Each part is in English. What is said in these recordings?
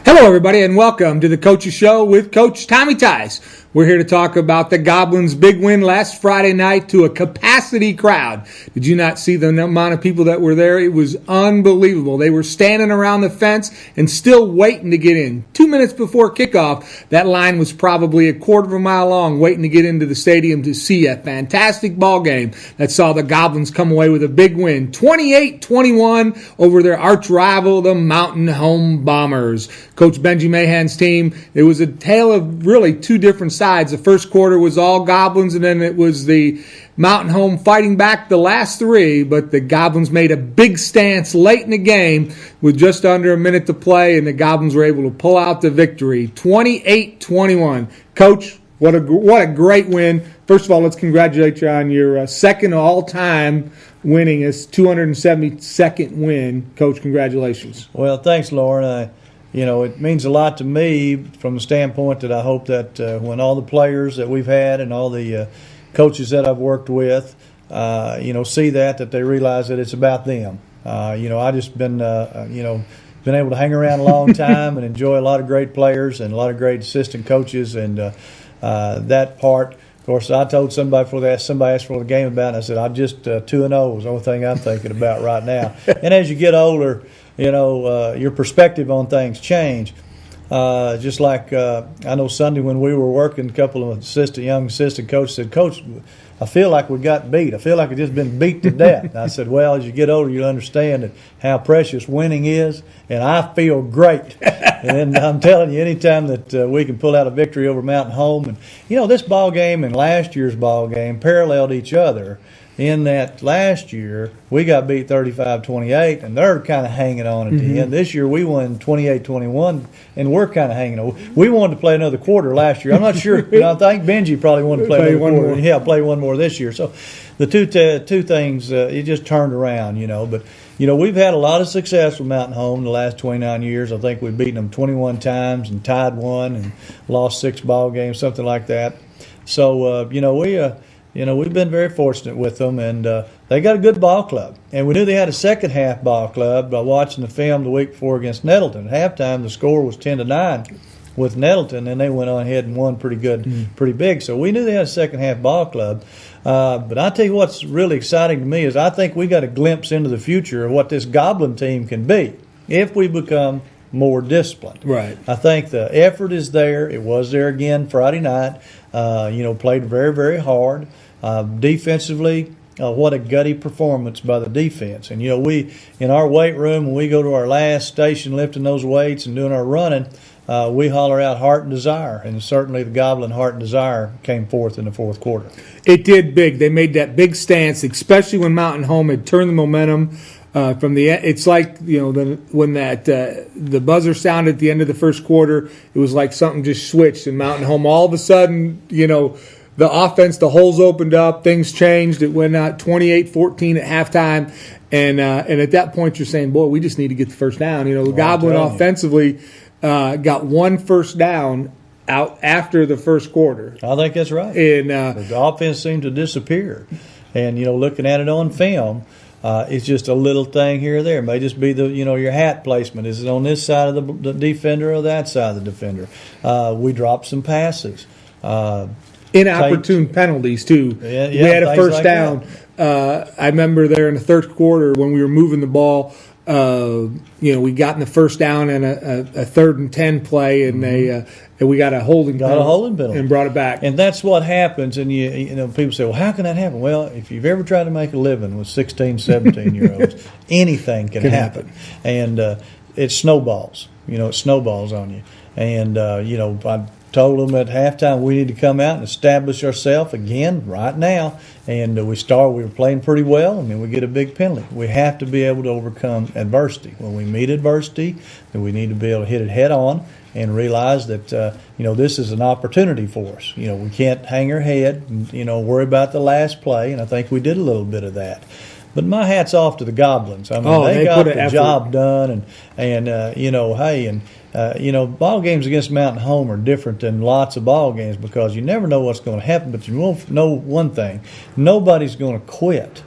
Hello, everybody, and welcome to the Coach's Show with Coach Tommy Tice. We're here to talk about the Goblins' big win last Friday night to a capacity crowd. Did you not see the amount of people that were there? It was unbelievable. They were standing around the fence and still waiting to get in. 2 minutes before kickoff, that line was probably a quarter of a mile long waiting to get into the stadium to see a fantastic ball game that saw the Goblins come away with a big win, 28-21 over their arch rival, the Mountain Home Bombers. Coach Benji Mahan's team, it was a tale of really two different sides. The first quarter was all Goblins, and then it was the Mountain Home fighting back the last three, but the Goblins made a big stance late in the game with just under a minute to play, and the Goblins were able to pull out the victory, 28-21. Coach, what a great win. First of all, let's congratulate you on your second all-time winning, his 272nd win. Coach, congratulations. Well, thanks, Lauren. It means a lot to me from the standpoint that I hope that when all the players that we've had and all the coaches that I've worked with, see that they realize that it's about them. I just been able to hang around a long time and enjoy a lot of great players and a lot of great assistant coaches, and that part. Of course, I told somebody before somebody asked for the game about it, and I said, I'm just 2-0 is the only thing I'm thinking about right now. And as you get older, your perspective on things change. Just like I know Sunday when we were working, a couple of young assistant coaches said, Coach, I feel like we got beat. I feel like I've just been beat to death. And I said, well, as you get older, you'll understand that how precious winning is, and I feel great. And I'm telling you, anytime that we can pull out a victory over Mountain Home, and this ball game and last year's ball game paralleled each other. In that last year, we got beat 35-28, and they're kind of hanging on at the end. This year, we won 28-21, and we're kind of hanging on. We wanted to play another quarter last year. I'm not sure. I think Benji probably wanted to play another quarter. More. Yeah, play one more this year. So the two things, it just turned around, But, we've had a lot of success with Mountain Home in the last 29 years. I think we've beaten them 21 times and tied one and lost 6 ball games, something like that. So, we've been very fortunate with them, and they got a good ball club. And we knew they had a second-half ball club by watching the film the week before against Nettleton. At halftime, the score was 10-9 with Nettleton, and they went on ahead and won pretty big. So we knew they had a second-half ball club. But I tell you what's really exciting to me is I think we got a glimpse into the future of what this Goblin team can be if we become more disciplined. Right. I think the effort is there. It was there again Friday night. Played very, very hard. Defensively, what a gutty performance by the defense. And, we, in our weight room, when we go to our last station lifting those weights and doing our running, we holler out heart and desire. And certainly the Goblin heart and desire came forth in the fourth quarter. It did big. They made that big stance, especially when Mountain Home had turned the momentum. From the, it's like when the buzzer sounded at the end of the first quarter, it was like something just switched in Mountain Home. All of a sudden, the offense, the holes opened up, things changed. It went out 28-14 at halftime, and at that point you're saying, boy, we just need to get the first down. The Goblin offensively got one first down out after the first quarter. I think that's right. And the offense seemed to disappear, and looking at it on film. It's just a little thing here or there. It may just be your hat placement. Is it on this side of the defender or that side of the defender? We dropped some passes. Inopportune penalties, too. Yeah, we had a first like down. I remember there in the third quarter when we were moving the ball, we got in the first down and a 3rd and 10 play, and we got a holding penalty and brought it back. And that's what happens. And people say, well, how can that happen? Well, if you've ever tried to make a living with 16, 17-year-olds, anything can happen. And it snowballs. It snowballs on you. And I told them at halftime we need to come out and establish ourselves again right now. And we were playing pretty well, and then we get a big penalty. We have to be able to overcome adversity. When we meet adversity, then we need to be able to hit it head on and realize that, this is an opportunity for us. We can't hang our head and, worry about the last play, and I think we did a little bit of that. But my hat's off to the Goblins. I mean, they got the job done, ball games against Mountain Home are different than lots of ball games because you never know what's going to happen. But you will know one thing: nobody's going to quit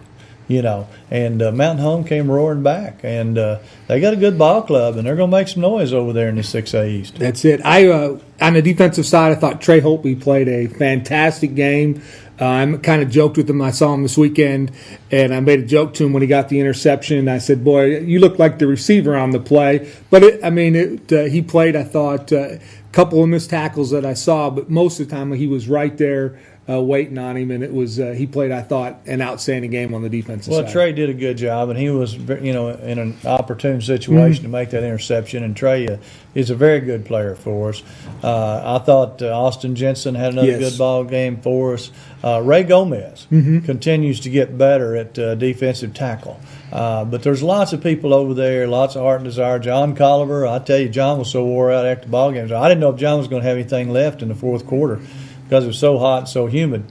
And Mountain Home came roaring back, and they got a good ball club, and they're going to make some noise over there in the 6A East. That's it. On the defensive side, I thought Trey Holtby played a fantastic game. I kind of joked with him. I saw him this weekend, and I made a joke to him when he got the interception. I said, "Boy, you look like the receiver on the play." But he played. I thought a couple of missed tackles that I saw, but most of the time he was right there waiting on him, and it was he played. I thought an outstanding game on the defensive side. Well, Trey did a good job, and he was in an opportune situation to make that interception. And Trey is a very good player for us. I thought Austin Jensen had another good ball game for us. Ray Gomez continues to get better at defensive tackle. But there's lots of people over there, lots of heart and desire. John Colliver, I tell you, John was so wore out after the ball games. I didn't know if John was going to have anything left in the fourth quarter because it was so hot and so humid.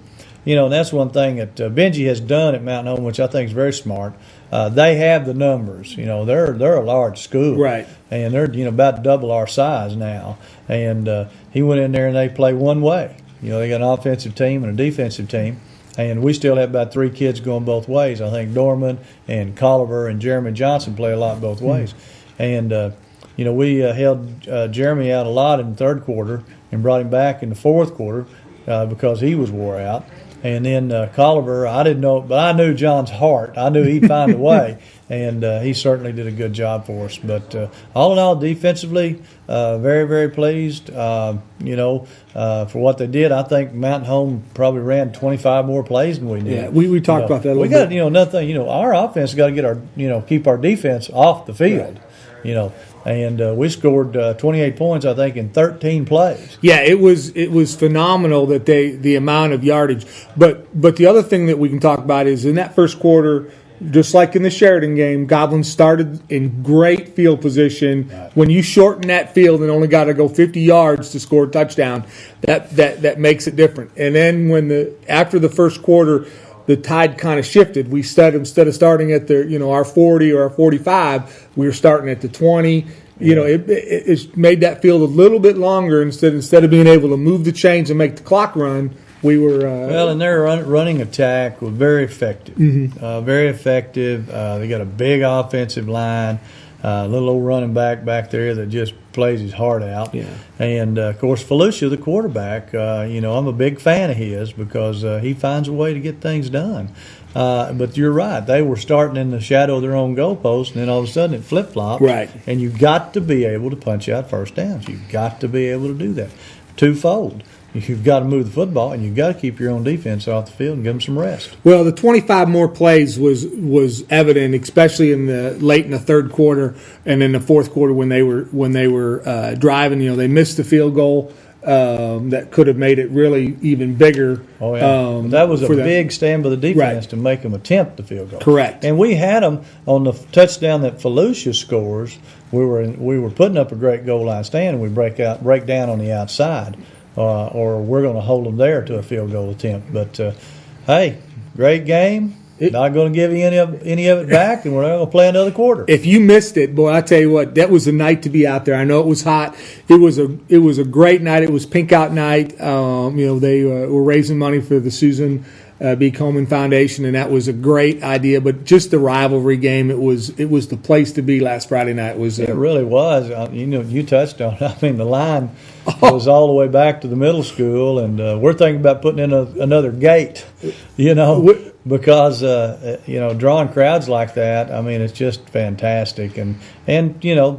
And that's one thing that Benji has done at Mountain Home, which I think is very smart. They have the numbers. They're a large school, right? And they're about double our size now. And he went in there and they play one way. They got an offensive team and a defensive team. And we still have about 3 kids going both ways. I think Dorman and Colliver and Jeremy Johnson play a lot both ways. And, we held Jeremy out a lot in the third quarter and brought him back in the fourth quarter because he was wore out. And then Colliver, I didn't know, but I knew John's heart. I knew he'd find a way. And he certainly did a good job for us. But all in all, defensively, very, very pleased. For what they did, I think Mountain Home probably ran 25 more plays than we did. Yeah, we talked about that a little bit. We got, another thing, our offense got to get our, keep our defense off the field, right. And we scored 28 points, I think, in 13 plays. Yeah, it was phenomenal that the amount of yardage. But the other thing that we can talk about is in that first quarter, just like in the Sheridan game, Goblins started in great field position. Right. When you shorten that field and only got to go 50 yards to score a touchdown, that makes it different. And then after the first quarter, the tide kind of shifted. We instead of starting at our 40 or our 45, we were starting at the 20. It made that field a little bit longer instead of being able to move the chains and make the clock run. We were and their running attack was very effective. Very effective. They got a big offensive line, a little old running back there that just plays his heart out. Yeah. And of course, Felucia, the quarterback. I'm a big fan of his because he finds a way to get things done. But you're right; they were starting in the shadow of their own goalpost, and then all of a sudden it flip flopped. Right. And you've got to be able to punch out first downs. You've got to be able to do that twofold. You've got to move the football, and you've got to keep your own defense off the field and give them some rest. Well, the 25 more plays was evident, especially late in the third quarter and in the fourth quarter when they were driving. They missed the field goal that could have made it really even bigger. Oh yeah, that was a big stand by the defense to make them attempt the field goal. Correct. And we had them on the touchdown that Felucia scores. We were putting up a great goal line stand, and we break down on the outside. Or we're going to hold them there to a field goal attempt. But, hey, great game. Not going to give you any of it back, and we're not going to play another quarter. If you missed it, boy, I tell you what, that was a night to be out there. I know it was hot. It was a great night. It was pink out night. They were raising money for the Susan B. Komen Foundation, and that was a great idea. But just the rivalry game, it was the place to be last Friday night. It really was. You touched on it. I mean, the line was all the way back to the middle school, and we're thinking about putting in another gate, because drawing crowds like that, I mean, it's just fantastic. And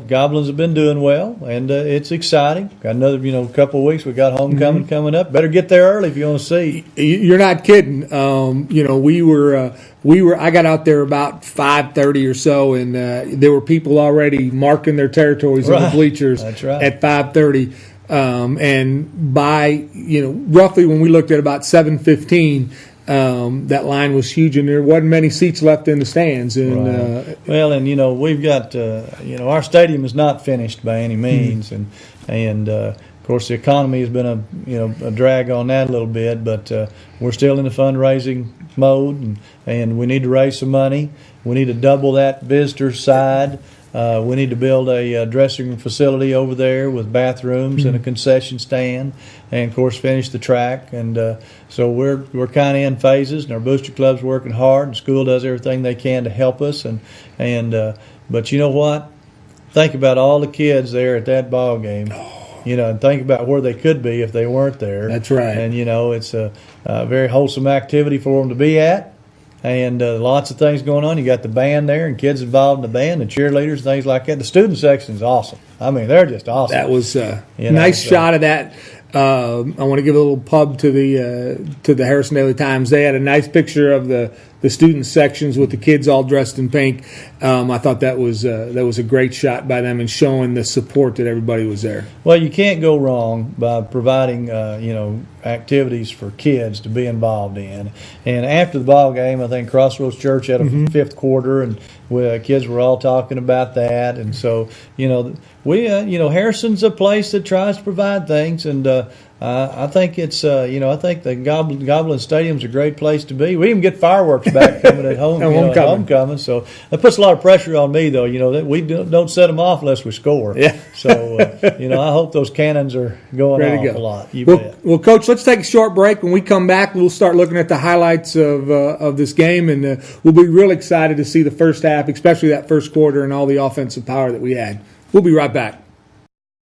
Goblins have been doing well, and it's exciting. Got another couple of weeks. We got homecoming coming up. Better get there early if you want to see. You're not kidding. We were. I got out there about 5:30 or so, and there were people already marking their territories in the bleachers. That's right. At 5:30. And by roughly when we looked at about 7:15, that line was huge, and there wasn't many seats left in the stands. And and we've got our stadium is not finished by any means, and of course the economy has been a drag on that a little bit, but we're still in the fundraising mode, and we need to raise some money. We need to double that visitor side. We need to build a dressing room facility over there with bathrooms and a concession stand, and of course finish the track. And so we're kind of in phases, and our booster club's working hard, and school does everything they can to help us. But you know what? Think about all the kids there at that ball game. And think about where they could be if they weren't there. That's right. And it's a very wholesome activity for them to be at. And lots of things going on. You got the band there and kids involved in the band and cheerleaders, things like that. The student section is awesome. I mean, they're just awesome. That was a nice shot of that. I want to give a little pub to the Harrison Daily Times. They had a nice picture of the student sections with the kids all dressed in pink. I thought that was a great shot by them and showing the support that everybody was there. Well, you can't go wrong by providing activities for kids to be involved in. And after the ball game, I think Crossroads Church had a fifth quarter, and kids were all talking about that. And so Harrison's a place that tries to provide things, and I think it's I think the Goblin Stadium's a great place to be. We even get fireworks back coming at home, homecoming. So it puts a lot of pressure on me, though. That we don't set them off unless we score. Yeah. So I hope those cannons are going off a lot. You bet. Well, Coach, let's take a short break. When we come back, we'll start looking at the highlights of this game, and we'll be real excited to see the first half, especially that first quarter, and all the offensive power that we had. We'll be right back.